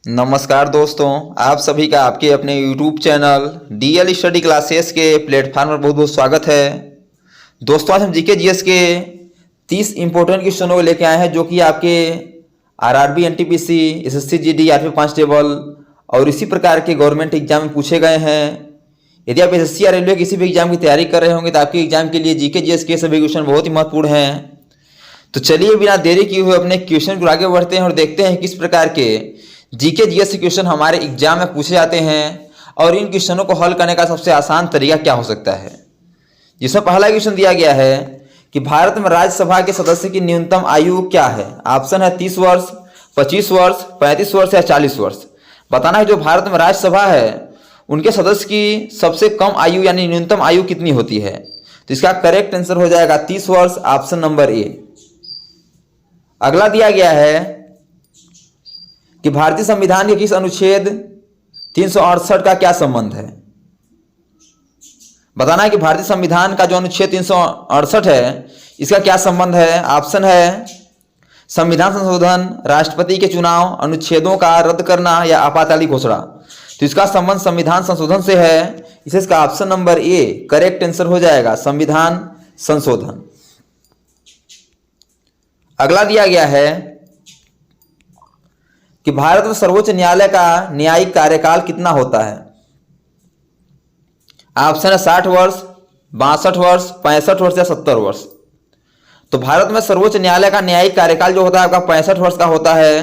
नमस्कार दोस्तों, आप सभी का आपके अपने YouTube channel DL study classes के प्लेटफॉर्म पर बहुत बहुत स्वागत है। दोस्तों, आज हम जीके जीएस के 30 इंपॉर्टेंट क्वेश्चनों को लेकर आए हैं जो कि आपके RRB, NTPC, SSC GD, RP constable और इसी प्रकार के गवर्नमेंट एग्जाम में पूछे गए हैं। यदि आप एसएससी या रेलवे किसी भी एग्जाम की तैयारी कर रहे होंगे तो आपके एग्जाम के लिए जीके जीएस के सभी क्वेश्चन बहुत ही महत्वपूर्ण हैं। तो चलिए बिना देरी किए हुए अपने क्वेश्चन को आगे बढ़ते हैं और देखते हैं किस प्रकार के जीके जीएस के क्वेश्चन हमारे एग्जाम में पूछे जाते हैं और इन क्वेश्चनों को हल करने का सबसे आसान तरीका क्या हो सकता है। जिसमें पहला क्वेश्चन दिया गया है कि भारत में राज्यसभा के सदस्य की न्यूनतम आयु क्या है। ऑप्शन है 30 वर्ष, 25 वर्ष, 35 वर्ष या 40 वर्ष। बताना है जो भारत में राज्यसभा है उनके सदस्य की सबसे कम आयु यानी न्यूनतम आयु कितनी होती है। तो इसका करेक्ट आंसर हो जाएगा 30 वर्ष, ऑप्शन नंबर ए। अगला दिया गया है कि भारतीय संविधान के किस अनुच्छेद 368 का क्या संबंध है। बताना है कि भारतीय संविधान का जो अनुच्छेद 368 है इसका क्या संबंध है। ऑप्शन है संविधान संशोधन, राष्ट्रपति के चुनाव, अनुच्छेदों का रद्द करना या आपातकालीन घोषणा। तो इसका संबंध संविधान संशोधन से है, इसे इसका option number A correct answer हो जाएगा, संविधान संशोधन। अगला दिया गया है कि भारत में सर्वोच्च न्यायालय का न्यायिक कार्यकाल कितना होता है। ऑप्शन है 60 वर्ष, 62 वर्ष, 65 वर्ष या 70 वर्ष। तो भारत में सर्वोच्च न्यायालय का न्यायिक कार्यकाल जो होता है आपका 65 वर्ष का होता है,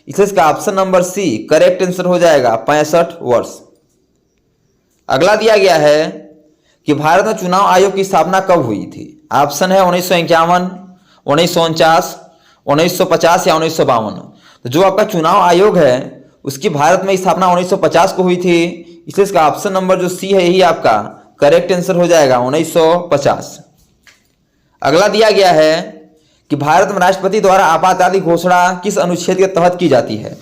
इसलिए इसका option number C correct answer हो जाएगा, 65 वर्ष। अगला दिया गया है कि भारत में चुनाव आयोग की स्थापना कब हुई थी। ऑप्शन है 1951, 1949, 1950 या 1952। तो जो आपका चुनाव आयोग है उसकी भारत में स्थापना 1950 को हुई थी, इसलिए इसका ऑप्शन नंबर जो सी है यही आपका करेक्ट आंसर हो जाएगा, 1950। अगला दिया गया है कि भारत में राष्ट्रपति द्वारा आपातकालीन घोषणा किस अनुच्छेद के तहत की जाती है।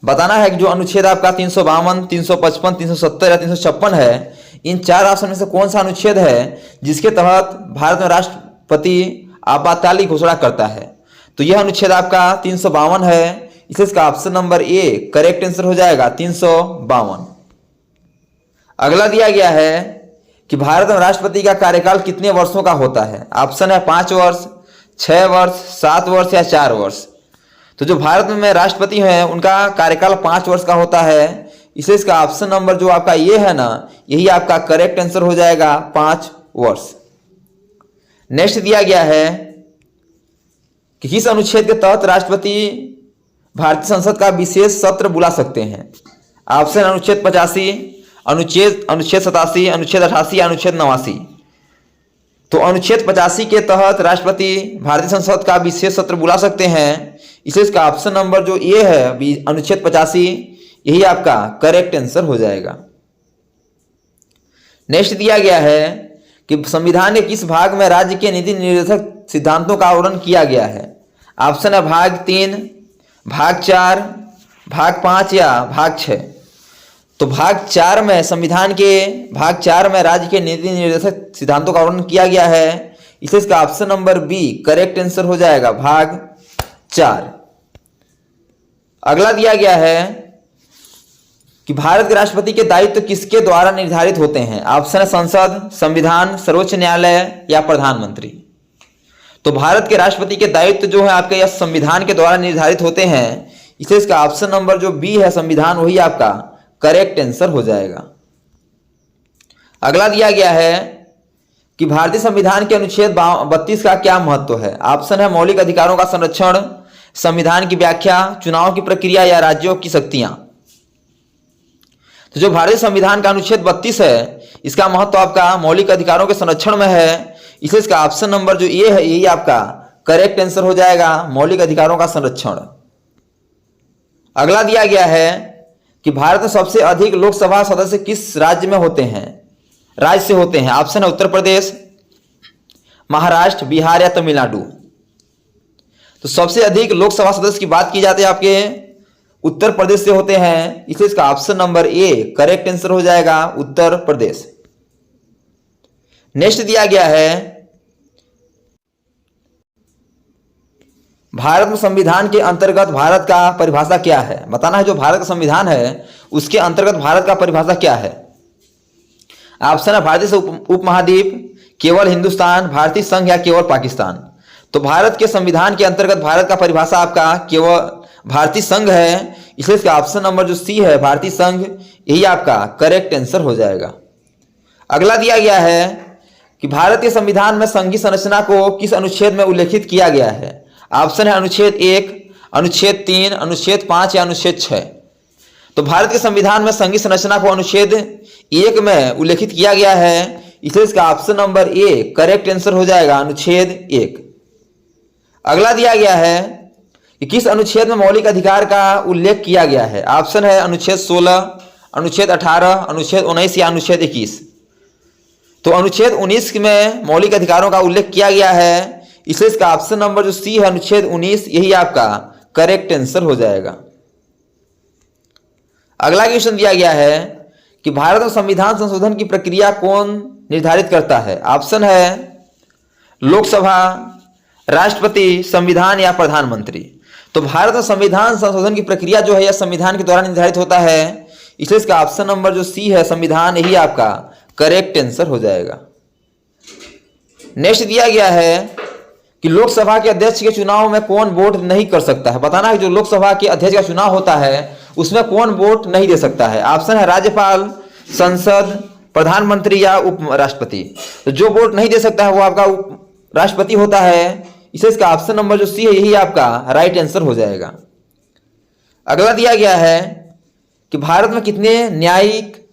बताना है कि जो अनुच्छेद आपका 352, 355, 370 या 356 है, इन चार ऑप्शन में से कौन सा अनुच्छेद है जिसके तहत भारत में राष्ट्रपति आपातकालीन घोषणा करता है। तो यह अनुच्छेद आपका 352 है, इसलिए इसका option number A correct answer हो जाएगा, 352। अगला दिया गया है कि भारत में राष्ट्रपति का कार्यकाल कितने वर्षों का होता है। ऑप्शन है 5 वर्ष, 6 वर्ष, 7 वर्ष या 4 वर्ष। तो जो भारत में राष्ट्रपति हैं उनका कार्यकाल 5 वर्ष का होता है, इसलिए इसका ऑप्शन नंबर जो आपका ये है ना, यही आपका करेक्ट आंसर हो जाएगा, 5 वर्ष। नेक्स्ट दिया गया है कि किस अनुच्छेद के तहत राष्ट्रपति भारतीय संसद का विशेष सत्र बुला सकते हैं। ऑप्शन अनुच्छेद 85, अनुच्छेद 87, अनुच्छेद 88 या अनुच्छेद 89। तो अनुच्छेद 85 के तहत राष्ट्रपति भारतीय संसद का विशेष सत्र बुला सकते हैं, इसलिए इसका ऑप्शन नंबर जो ए है, अनुच्छेद 85, यही आपका करेक्ट आंसर हो जाएगा। नेक्स्ट दिया गया है कि संविधान के किस भाग में राज्य के नीति निर्देशक सिद्धांतों का वर्णन किया गया है। ऑप्शन है भाग 3, भाग 4, भाग 5 या भाग 6। तो भाग 4 में संविधान के भाग 4 में राज्य के नीति निर्देशक सिद्धांतों का वर्णन किया गया है, इसलिए इसका option number B correct answer हो जाएगा, भाग 4। अगला दिया गया है कि भारत के राष्ट्रपति के दायित्व किसके द्वारा निर्धारित होते हैं। ऑप्शन है संसद, संविधान, सर्वोच्च न्यायालय या प्रधानमंत्री। तो भारत के राष्ट्रपति के दायित्व जो है आपके यह संविधान के द्वारा निर्धारित होते हैं, इसलिए इसका ऑप्शन नंबर जो बी है, संविधान, वही आपका करेक्ट आंसर हो जाएगा। अगला दिया गया है कि भारतीय संविधान के अनुच्छेद 32 का क्या महत्व है। ऑप्शन है मौलिक अधिकारों का संरक्षण, संविधान की व्याख्या, चुनाव की प्रक्रिया या राज्यों की शक्तियां। तो जो भारतीय संविधान का अनुच्छेद 32 है इसका महत्व आपका मौलिक अधिकारों के संरक्षण में है, इसलिए इसका ऑप्शन नंबर जो ये है यही आपका करेक्ट आंसर हो जाएगा, मौलिक अधिकारों का संरक्षण। अगला दिया गया है कि भारत में सबसे अधिक लोकसभा सदस्य किस राज्य में होते हैं, राज्य से होते हैं। ऑप्शन है उत्तर प्रदेश, महाराष्ट्र, बिहार या तमिलनाडु। तो सबसे अधिक लोकसभा सदस्य की बात की जाती है आपके उत्तर प्रदेश से होते हैं, इसलिए इसका option number A correct answer हो जाएगा, उत्तर प्रदेश। नेक्स्ट दिया गया है भारत में संविधान के अंतर्गत भारत का परिभाषा क्या है? बताना है जो भारत का संविधान है उसके अंतर्गत भारत का परिभाषा क्या है? ऑप्शन है भारतीय से उपमहाद्वीप, केवल हिंदुस्तान, भारतीय संघ या केवल पाकिस्तान। तो भारत के संविधान के अंतर्गत भारत का परिभाषा आपका केवल भारतीय संघ है, इसलिए इसका ऑप्शन नंबर जो सी है भारतीय संघ, यही आपका करेक्ट आंसर हो जाएगा। अगला दिया गया है कि भारत के संविधान में संघीय संरचना को किस अनुच्छेद में उल्लेखित किया गया है? ऑप्शन है अनुच्छेद 1, अनुच्छेद 3, अनुच्छेद 5 या अनुच्छेद 6। तो भारत के संविधान में संघीय संरचना को अनुच्छेद 1 में उल्लेखित किया गया है, इसलिए इसका option number A correct answer हो जाएगा, अनुच्छेद 1। अगला दिया गया है कि किस अनुच्छेद में मौलिक अधिकार का उल्लेख किया गया है? ऑप्शन है अनुच्छेद 16, अनुच्छेद 18, अनुच्छेद 19 या अनुच्छेद 21। तो अनुच्छेद 19 में मौलिक अधिकारों का उल्लेख किया गया है, इसलिए इसका ऑप्शन नंबर जो सी है अनुच्छेद 19, यही आपका करेक्ट आंसर हो जाएगा। अगला क्वेश्चन दिया गया है कि भारत में संविधान संशोधन की प्रक्रिया कौन निर्धारित करता है? ऑप्शन है लोकसभा, राष्ट्रपति, संविधान या प्रधानमंत्री। तो भारत में संविधान संशोधन की प्रक्रिया जो है यह संविधान के द्वारा निर्धारित होता है, इसलिए इसका ऑप्शन नंबर जो सी है संविधान, यही आपका करेक्ट आंसर हो जाएगा। नेक्स्ट दिया गया है कि लोकसभा के अध्यक्ष के चुनाव में कौन वोट नहीं कर सकता है? बताना है जो लोकसभा के अध्यक्ष का चुनाव होता है उसमें कौन वोट नहीं दे सकता है? ऑप्शन है राज्यपाल, संसद, प्रधानमंत्री या उपराष्ट्रपति। तो जो वोट नहीं दे सकता है वो आपका राष्ट्रपति होता है, इसे इसका ऑप्शन नंबर जो सी है यही आपका राइट आंसर हो जाएगा। अगला दिया गया है कि भारत में कितने न्यायिक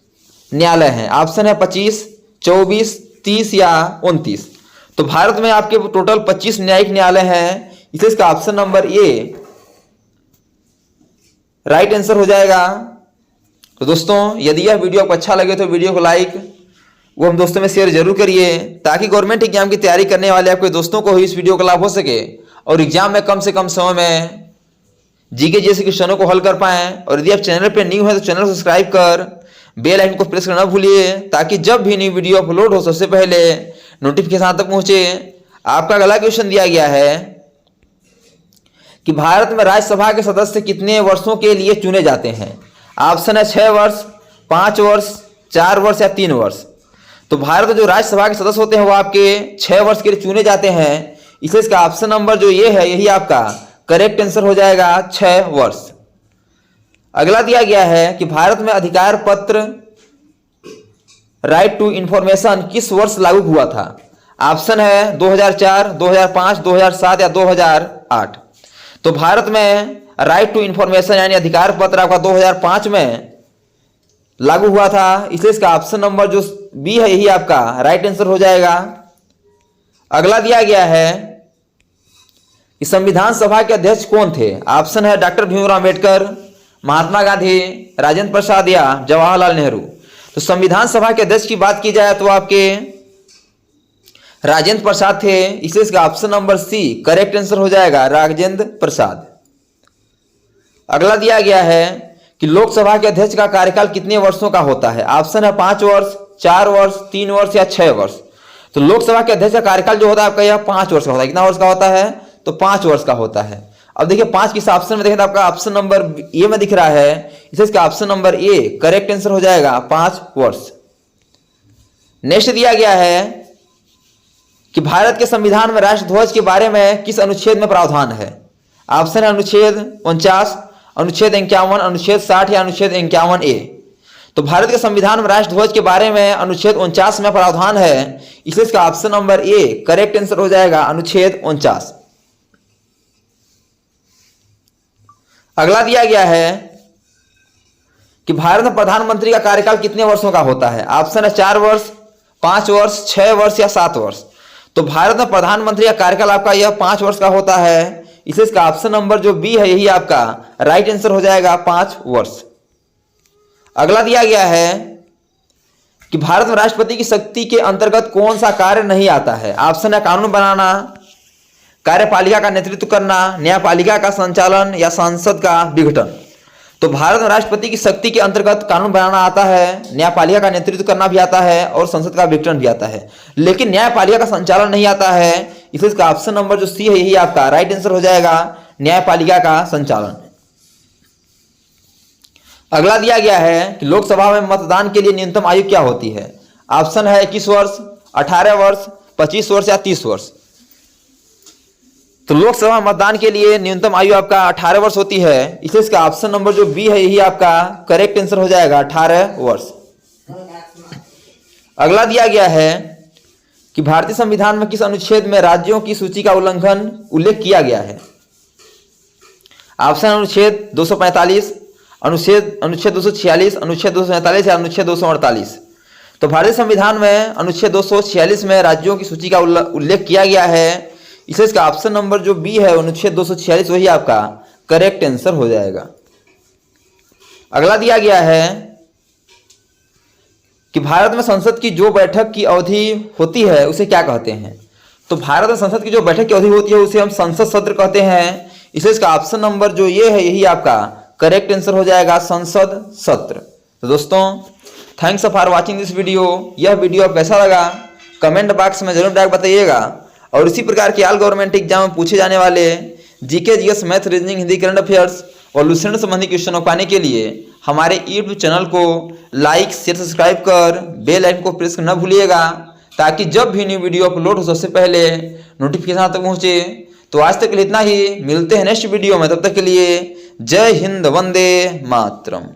न्यायालय हैं? ऑप्शन है 25, 24, 30 या 29। तो भारत में आपके टोटल 25 न्यायिक न्यायालय हैं, इसलिए इसका option number A right answer हो जाएगा। तो दोस्तों यदि यह वीडियो आपको अच्छा लगे तो वीडियो को लाइक वो हम दोस्तों में शेयर जरूर करिए, ताकि गवर्नमेंट एग्जाम की तैयारी करने वाले आपके दोस्तों को ही इस वीडियो का लाभ हो सके और एग्जाम में कम से कम समय में जीके जैसे क्वेश्चनों को हल कर पाएं। और यदि आप चैनल पर न्यू है तो चैनल को सब्सक्राइब कर बेल आइकन को प्रेस करना भूलिए, ताकि जब भी न्यू वीडियो अपलोड हो सबसे पहले नोटिफिकेशन आप तक पहुंचे। आपका अगला क्वेश्चन दिया गया है कि भारत में राज्यसभा के सदस्य कितने वर्षों के लिए चुने जाते हैं? ऑप्शन है 6 वर्ष, 5 वर्ष, 4 वर्ष या 3 वर्ष। तो भारत में जो राज्यसभा के सदस्य होते हैं वो आपके 6 वर्ष के लिए चुने जाते हैं, इसलिए इसका ऑप्शन नंबर जो ये है यही आपका करेक्ट आंसर हो जाएगा, 6 वर्ष। अगला दिया गया है कि भारत में अधिकार पत्र राइट टू इंफॉर्मेशन किस वर्ष लागू हुआ था? ऑप्शन है 2004, 2005, 2007 या 2008। तो भारत में राइट टू इंफॉर्मेशन यानी अधिकार पत्र आपका 2005 में लागू हुआ था, इसलिए इसका ऑप्शन नंबर जो बी है यही आपका राइट आंसर हो जाएगा। अगला दिया गया है कि संविधान सभा के अध्यक्ष कौन थे? ऑप्शन है डॉक्टर भीमराव अम्बेडकर, महात्मा गांधी, राजेंद्र प्रसाद या जवाहरलाल नेहरू। तो संविधान सभा के अध्यक्ष की बात की जाए तो आपके राजेंद्र प्रसाद थे, इसलिए इसका option number C correct answer हो जाएगा, राजेंद्र प्रसाद। अगला दिया गया है कि लोकसभा के अध्यक्ष का कार्यकाल कितने वर्षों का होता है? ऑप्शन है 5 वर्ष, 4 वर्ष, 3 वर्ष या 6 वर्ष। तो लोकसभा के अध्यक्ष का कार्यकाल जो होता है आपका यह 5 वर्ष का होता है। कितना वर्ष का होता है? तो 5 वर्ष का होता है। अब देखिए 5 किस ऑप्शन में देखें तो आपका ऑप्शन नंबर ए में दिख रहा है, इसलिए इसका option number A correct answer हो जाएगा, 5 वर्ष। नेक्स्ट दिया गया है कि भारत के संविधान में राष्ट्रध्वज के बारे में किस अनुच्छेद में प्रावधान है? ऑप्शन है अनुच्छेद 49, अनुच्छेद 51, अनुच्छेद 60 या अनुच्छेद 51A। तो भारत के संविधान में राष्ट्रध्वज के बारे में अनुच्छेद 49 में प्रावधान है, इसलिए इसका option number A correct answer हो जाएगा, अनुच्छेद 49। अगला दिया गया है कि भारत में प्रधानमंत्री का कार्यकाल कितने वर्षों का होता है? ऑप्शन है 4 वर्ष, 5 वर्ष, 6 वर्ष या 7 वर्ष। तो भारत में प्रधानमंत्री का कार्यकाल आपका यह 5 वर्ष का होता है, इसलिए इसका ऑप्शन नंबर जो बी है यही आपका राइट आंसर हो जाएगा, 5 वर्ष। अगला दिया गया है कि भारत में राष्ट्रपति की शक्ति के अंतर्गत कौन सा कार्य नहीं आता है? ऑप्शन है कानून बनाना, कार्यपालिका का नेतृत्व करना, न्यायपालिका का संचालन या संसद का विघटन। तो भारत में राष्ट्रपति की शक्ति के अंतर्गत कानून बनाना आता है, न्यायपालिका का नेतृत्व करना भी आता है और संसद का विघटन भी आता है, लेकिन न्यायपालिका का संचालन नहीं आता है, इसलिए इसका ऑप्शन नंबर जो सी है यही आपका राइट आंसर हो जाएगा, न्यायपालिका का संचालन। अगला दिया गया है कि लोकसभा में मतदान के लिए न्यूनतम आयु क्या होती है। ऑप्शन है 21 वर्ष, 18 वर्ष, 25 वर्ष या 30 वर्ष। तो लोकसभा मतदान के लिए न्यूनतम आयु आपका 18 वर्ष होती है, इसलिए इसका ऑप्शन नंबर जो बी है यही आपका करेक्ट आंसर हो जाएगा, 18 वर्ष। अगला दिया गया है कि भारतीय संविधान में किस अनुच्छेद में राज्यों की सूची का उल्लेख किया गया है। ऑप्शन अनुच्छेद 245, अनुच्छेद 246, अनुच्छेद 247 या अनुच्छेद 248। तो भारतीय संविधान में अनुच्छेद 246 में राज्यों की सूची का उल्लेख किया गया है, इसलिए इसका ऑप्शन नंबर जो बी है अनुच्छेद 246 वही आपका करेक्ट आंसर हो जाएगा। अगला दिया गया है कि भारत में संसद की जो बैठक की अवधि होती है उसे क्या कहते हैं। तो भारत में संसद की जो बैठक की अवधि होती है उसे हम संसद सत्र कहते हैं, इसलिए इसका ऑप्शन नंबर जो ये है यही आपका करेक्ट आंसर हो जाएगा, संसद सत्र। तो दोस्तों thanks for watching this video. यह वीडियो आपको कैसा लगा कमेंट बॉक्स में जरूर बताइएगा। और इसी प्रकार के ऑल गवर्नमेंट एग्जाम में पूछे जाने वाले GK, GS, math, reasoning, Hindi, current affairs और लुसेंट संबंधी क्वेश्चनों पाने के लिए हमारे यूट्यूब चैनल को लाइक, शेयर, सब्सक्राइब कर बेल आइकन को प्रेस करना भूलिएगा, ताकि जब भी न्यू वीडियो अपलोड हो सबसे पहले नोटिफिकेशन तक पहुंचे। तो आज तक के लिए इतना ही, मिलते हैं नेक्स्ट वीडियो में, तब तक के लिए जय हिंद, वंदे मातरम।